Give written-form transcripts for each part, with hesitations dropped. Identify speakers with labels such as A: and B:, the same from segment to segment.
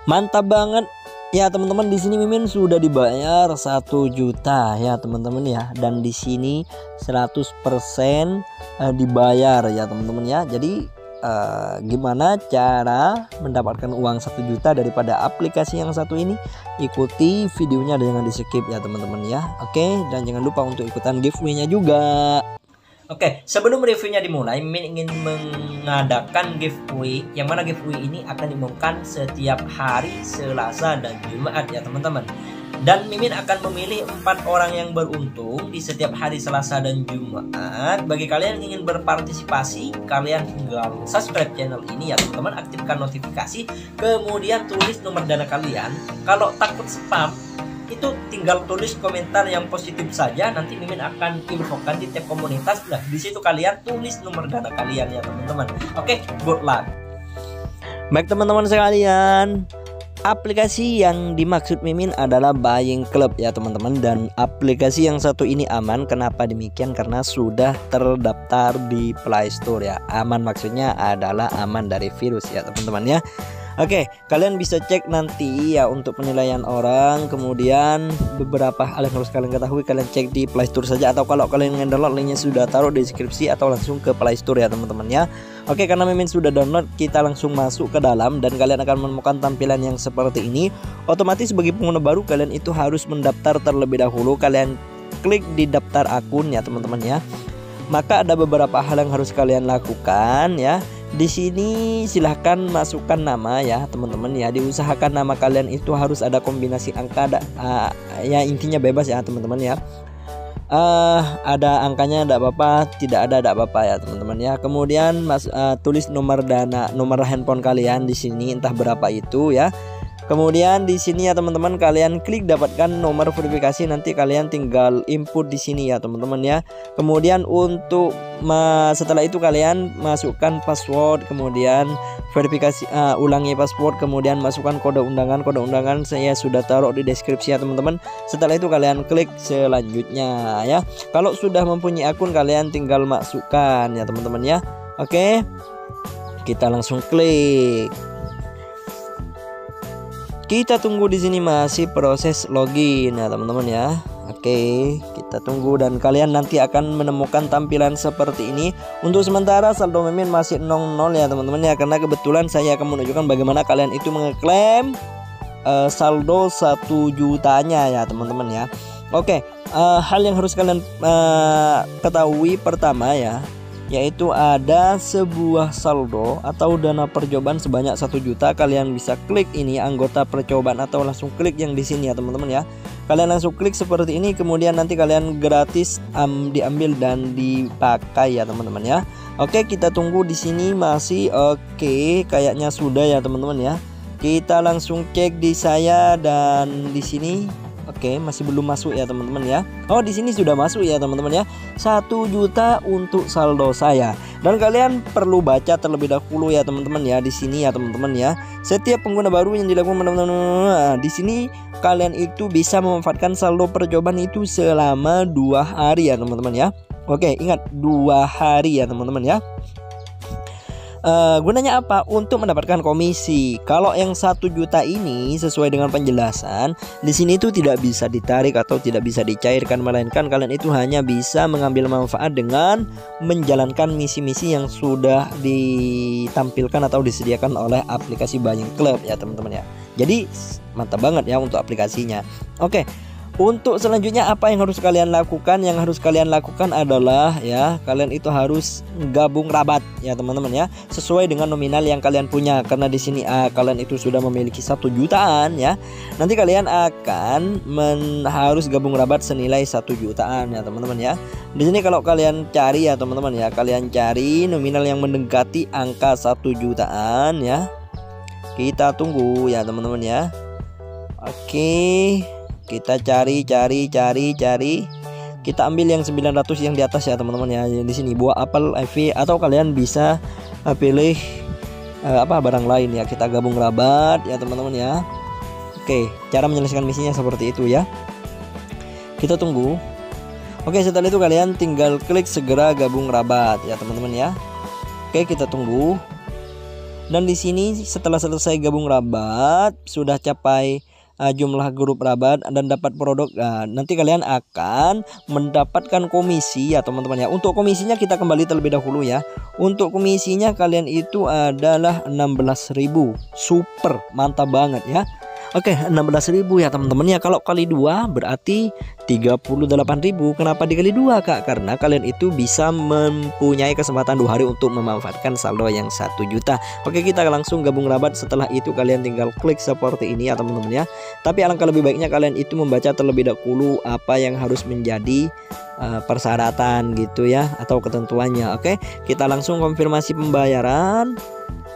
A: Mantap banget ya teman-teman. Di sini Mimin sudah dibayar 1 juta ya teman-teman ya, dan di sini 100% dibayar ya teman-teman ya. Jadi gimana cara mendapatkan uang 1 juta daripada aplikasi yang satu ini? Ikuti videonya dan jangan di skip ya teman-teman ya. Oke, dan jangan lupa untuk ikutan giveaway-nya juga. Oke, sebelum reviewnya dimulai, Mimin ingin mengadakan giveaway, yang mana giveaway ini akan diumumkan setiap hari Selasa dan Jumat ya teman-teman. Dan Mimin akan memilih 4 orang yang beruntung di setiap hari Selasa dan Jumat. Bagi kalian yang ingin berpartisipasi, kalian tinggal subscribe channel ini ya teman-teman, aktifkan notifikasi, kemudian tulis nomor dana kalian. Kalau takut spam, itu tinggal tulis komentar yang positif saja, nanti Mimin akan infokan di tab komunitas. Nah, di situ kalian tulis nomor dana kalian ya teman-teman. Oke, good luck. Baik teman-teman sekalian, aplikasi yang dimaksud Mimin adalah Buying Club ya teman-teman, dan aplikasi yang satu ini aman. Kenapa demikian? Karena sudah terdaftar di Play Store ya. Aman maksudnya adalah aman dari virus ya teman-teman ya. Oke, kalian bisa cek nanti ya untuk penilaian orang. Kemudian beberapa hal yang harus kalian ketahui, kalian cek di Play Store saja, atau kalau kalian ingin download, linknya sudah taruh di deskripsi, atau langsung ke Play Store ya teman-teman ya. Oke, karena Mimin sudah download, kita langsung masuk ke dalam dan kalian akan menemukan tampilan yang seperti ini. Otomatis bagi pengguna baru, kalian itu harus mendaftar terlebih dahulu. Kalian klik di daftar akun ya teman-teman ya. Maka ada beberapa hal yang harus kalian lakukan ya. Di sini silahkan masukkan nama ya teman-teman ya. Diusahakan nama kalian itu harus ada kombinasi angka, ya intinya bebas ya teman-teman ya. Ada angkanya tidak apa-apa, tidak ada tidak apa-apa ya teman-teman ya. Kemudian tulis nomor handphone kalian di sini, entah berapa itu ya. Kemudian di sini ya teman-teman, kalian klik dapatkan nomor verifikasi, nanti kalian tinggal input di sini ya teman-teman ya. Kemudian untuk setelah itu kalian masukkan password, kemudian verifikasi, ulangi password, kemudian masukkan kode undangan. Kode undangan saya sudah taruh di deskripsi ya teman-teman. Setelah itu kalian klik selanjutnya ya. Kalau sudah mempunyai akun, kalian tinggal masukkan ya teman-teman ya. Oke, kita langsung klik. Kita tunggu di sini masih proses login ya teman-teman ya. Oke, kita tunggu dan kalian nanti akan menemukan tampilan seperti ini. Untuk sementara saldo Mimin masih 00 ya teman-teman ya, karena kebetulan saya akan menunjukkan bagaimana kalian itu mengeklaim saldo 1 jutanya ya teman-teman ya. Oke, hal yang harus kalian ketahui pertama ya, yaitu ada sebuah saldo atau dana percobaan sebanyak 1 juta. Kalian bisa klik ini anggota percobaan atau langsung klik yang di sini ya teman-teman ya. Kalian langsung klik seperti ini, kemudian nanti kalian gratis diambil dan dipakai ya teman-teman ya. Oke, kita tunggu di sini masih oke, kayaknya sudah ya teman-teman ya. Kita langsung cek di saya dan di sini. Oke, masih belum masuk ya teman-teman ya. Oh, di sini sudah masuk ya teman-teman ya. 1 juta untuk saldo saya. Dan kalian perlu baca terlebih dahulu ya teman-teman ya di sini ya teman-teman ya. Setiap pengguna baru yang dilakukan teman-teman, di sini kalian itu bisa memanfaatkan saldo percobaan itu selama 2 hari ya teman-teman ya. Oke, ingat 2 hari ya teman-teman ya. Gunanya apa? Untuk mendapatkan komisi. Kalau yang 1 juta ini sesuai dengan penjelasan di sini itu tidak bisa ditarik atau tidak bisa dicairkan, melainkan kalian itu hanya bisa mengambil manfaat dengan menjalankan misi-misi yang sudah ditampilkan atau disediakan oleh aplikasi Buying Club ya teman-teman ya. Jadi mantap banget ya untuk aplikasinya. Oke. Untuk selanjutnya apa yang harus kalian lakukan? Yang harus kalian lakukan adalah ya, kalian itu harus gabung rabat ya teman-teman ya, sesuai dengan nominal yang kalian punya. Karena di sini kalian itu sudah memiliki 1 jutaan ya. Nanti kalian akan harus gabung rabat senilai 1 jutaan ya teman-teman ya. Di sini kalau kalian cari ya teman-teman ya, kalian cari nominal yang mendekati angka 1 jutaan ya. Kita tunggu ya teman-teman ya. Oke. Kita cari. Kita ambil yang 900 yang di atas ya teman-teman ya. Di sini buah apel IV, atau kalian bisa pilih barang lain ya. Kita gabung rabat ya teman-teman ya. Oke, cara menyelesaikan misinya seperti itu ya. Kita tunggu. Oke, setelah itu kalian tinggal klik segera gabung rabat ya teman-teman ya. Oke, kita tunggu. Dan di sini setelah selesai gabung Rabat, sudah capai jumlah grup Rabat dan dapat produk, nanti kalian akan mendapatkan komisi ya teman-teman ya. Untuk komisinya kita kembali terlebih dahulu ya. Untuk komisinya kalian itu adalah 16.000. Super mantap banget ya. Oke, 16.000 ya teman-teman ya. Kalau kali 2 berarti 38.000. Kenapa dikali 2 Kak? Karena kalian itu bisa mempunyai kesempatan 2 hari untuk memanfaatkan saldo yang 1 juta. Oke, kita langsung gabung Rabat. Setelah itu kalian tinggal klik seperti ini ya teman-teman ya. Tapi alangkah lebih baiknya kalian itu membaca terlebih dahulu apa yang harus menjadi persyaratan gitu ya, atau ketentuannya. Oke, kita langsung konfirmasi pembayaran.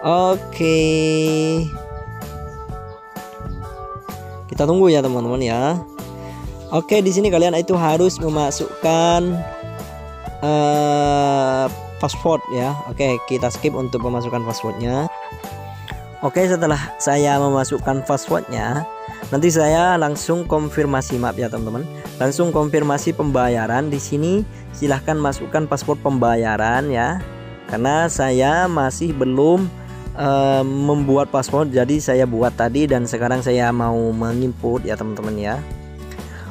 A: Oke, kita tunggu ya teman-teman ya. Oke, di sini kalian itu harus memasukkan password ya. Oke, kita skip untuk memasukkan passwordnya. Oke, setelah saya memasukkan passwordnya, nanti saya langsung konfirmasi, maaf ya teman-teman, langsung konfirmasi pembayaran. Di sini silahkan masukkan password pembayaran ya, karena saya masih belum membuat password, jadi saya buat tadi dan sekarang saya mau menginput ya teman-teman ya.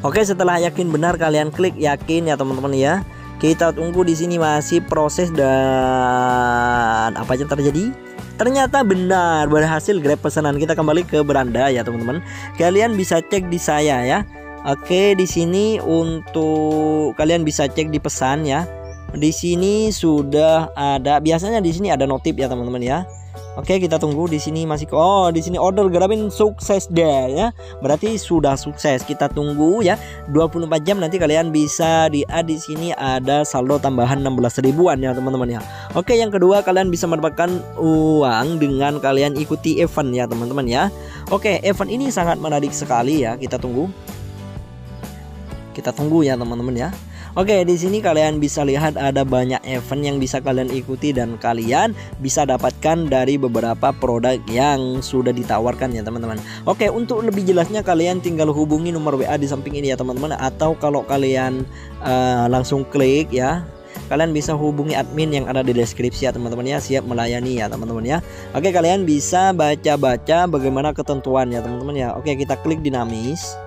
A: Oke, setelah yakin benar kalian klik yakin ya teman-teman ya. Kita tunggu di sini masih proses dan apa yang terjadi? Ternyata benar berhasil grab pesanan. Kita kembali ke beranda ya teman-teman. Kalian bisa cek di saya ya. Oke, di sini untuk kalian bisa cek di pesan ya. Di sini sudah ada, biasanya di sini ada notif ya teman-teman ya. Oke, kita tunggu di sini masih di sini order Grabin sukses deh ya. Berarti sudah sukses. Kita tunggu ya 24 jam nanti kalian bisa di sini ada saldo tambahan 16 ribuan ya teman-teman ya. Oke, yang kedua kalian bisa mendapatkan uang dengan kalian ikuti event ya teman-teman ya. Oke, event ini sangat menarik sekali ya. Kita tunggu. Kita tunggu ya teman-teman ya. Oke, di sini kalian bisa lihat ada banyak event yang bisa kalian ikuti dan kalian bisa dapatkan dari beberapa produk yang sudah ditawarkan ya teman-teman. Oke, untuk lebih jelasnya kalian tinggal hubungi nomor WA di samping ini ya teman-teman, atau kalau kalian langsung klik ya, kalian bisa hubungi admin yang ada di deskripsi ya teman-teman ya, siap melayani ya teman-teman ya. Oke, kalian bisa baca-baca bagaimana ketentuan ya teman-teman ya. Oke, kita klik dinamis.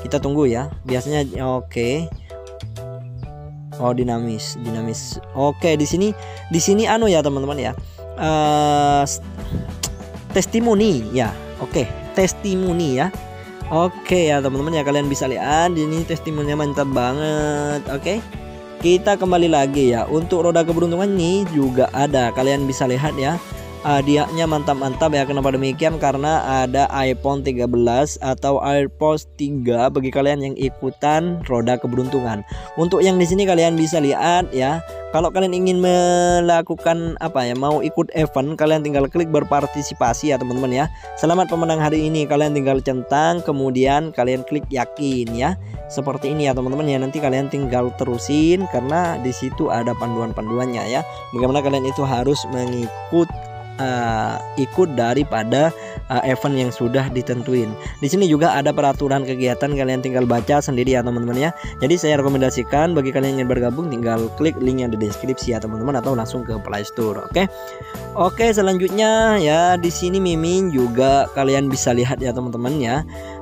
A: Kita tunggu ya. Biasanya oke. Oh, dinamis. Oke, di sini ya teman-teman ya. Testimoni ya. Oke, testimoni ya. Oke ya teman-teman ya, kalian bisa lihat ini testimoninya mantap banget. Oke. Kita kembali lagi ya. Untuk roda keberuntungan ini juga ada. Kalian bisa lihat ya. Hadiahnya mantap-mantap ya. Kenapa demikian? Karena ada iPhone 13 atau AirPods 3 bagi kalian yang ikutan roda keberuntungan. Untuk yang di sini kalian bisa lihat ya. Kalau kalian ingin melakukan mau ikut event, kalian tinggal klik berpartisipasi ya teman-teman ya. Selamat pemenang hari ini, kalian tinggal centang, kemudian kalian klik yakin ya. Seperti ini ya teman-teman ya. Nanti kalian tinggal terusin karena di situ ada panduan-panduannya ya. Bagaimana kalian itu harus ikut daripada event yang sudah ditentuin. Di sini juga ada peraturan kegiatan, kalian tinggal baca sendiri ya teman-teman ya. Jadi saya rekomendasikan bagi kalian yang ingin bergabung tinggal klik link yang di deskripsi ya teman-teman, atau langsung ke Play Store. Oke, selanjutnya ya di sini Mimin juga kalian bisa lihat ya teman-teman ya.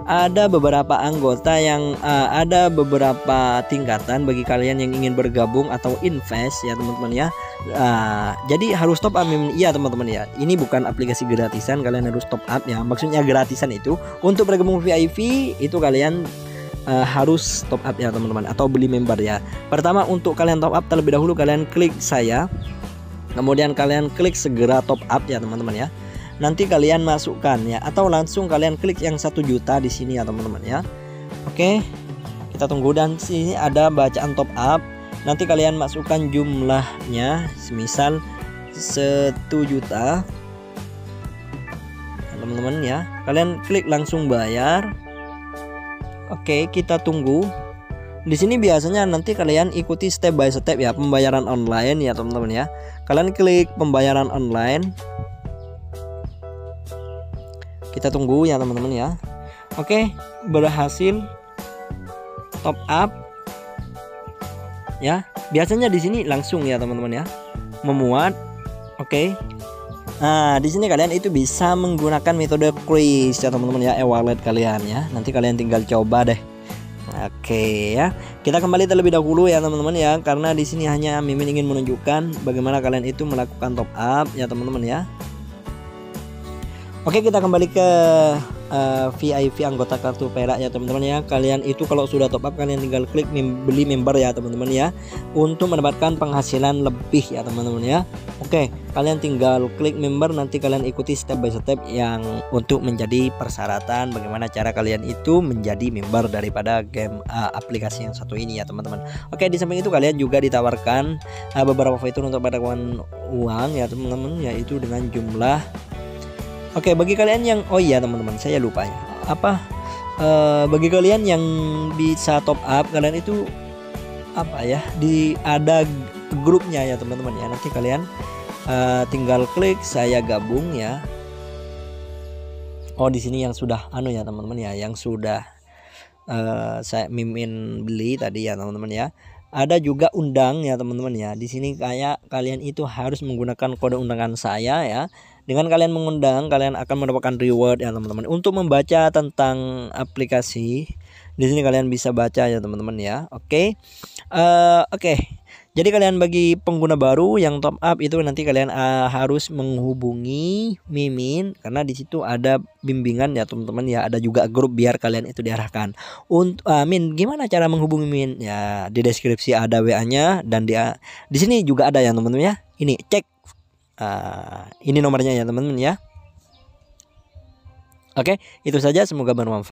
A: Ada beberapa anggota yang ada beberapa tingkatan bagi kalian yang ingin bergabung atau invest ya teman-teman ya. Jadi harus top up ya teman-teman ya. Ini bukan aplikasi gratisan, kalian harus top up ya. Maksudnya gratisan itu untuk bergabung VIP itu kalian harus top up ya teman-teman, atau beli member ya. Pertama, untuk kalian top up terlebih dahulu kalian klik saya, kemudian kalian klik segera top up ya teman-teman ya. Nanti kalian masukkan ya, atau langsung kalian klik yang 1 juta di sini ya teman-teman ya. Oke, kita tunggu. Dan sini ada bacaan top up. Nanti kalian masukkan jumlahnya, semisal 1 juta teman-teman ya. Kalian klik langsung bayar. Oke, kita tunggu. Di sini biasanya nanti kalian ikuti step by step ya, pembayaran online ya teman-teman ya. Kalian klik pembayaran online. Kita tunggu ya teman-teman ya. Oke, berhasil top up ya. Biasanya di sini langsung ya teman-teman ya, memuat. Oke, Nah, di sini kalian itu bisa menggunakan metode kris ya teman-teman ya, e-wallet kalian ya. Nanti kalian tinggal coba deh. Oke ya. Kita kembali terlebih dahulu ya teman-teman ya, karena di sini hanya Mimin ingin menunjukkan bagaimana kalian itu melakukan top up ya teman-teman ya. Oke, kita kembali ke VIP anggota kartu perak ya teman-teman ya. Kalian itu kalau sudah top up kalian tinggal klik beli member ya teman-teman ya, untuk mendapatkan penghasilan lebih ya teman-teman ya. Oke, kalian tinggal klik member, nanti kalian ikuti step by step yang untuk menjadi persyaratan bagaimana cara kalian itu menjadi member daripada game aplikasi yang satu ini ya teman-teman. Oke, di samping itu kalian juga ditawarkan beberapa fitur untuk mendapatkan uang ya teman-teman, yaitu dengan jumlah. Oke, bagi kalian yang teman-teman, saya lupa ya. Bagi kalian yang bisa top up, kalian itu ada grupnya ya teman-teman ya. Nanti kalian tinggal klik saya gabung ya. Di sini yang sudah ya teman-teman ya, yang sudah saya Mimin beli tadi ya teman-teman ya. Ada juga undang ya teman-teman ya. Di sini kayak kalian itu harus menggunakan kode undangan saya ya. Dengan kalian mengundang, kalian akan mendapatkan reward ya teman-teman. Untuk membaca tentang aplikasi, di sini kalian bisa baca ya teman-teman ya. Oke. Jadi kalian bagi pengguna baru yang top up itu nanti kalian harus menghubungi Mimin, karena di situ ada bimbingan ya teman-teman ya. Ada juga grup biar kalian itu diarahkan. Untuk Min, gimana cara menghubungi Min? Ya, di deskripsi ada WA-nya, dan di sini juga ada ya teman-teman ya. Ini cek. Ini nomornya ya teman-teman ya. Oke, itu saja, semoga bermanfaat.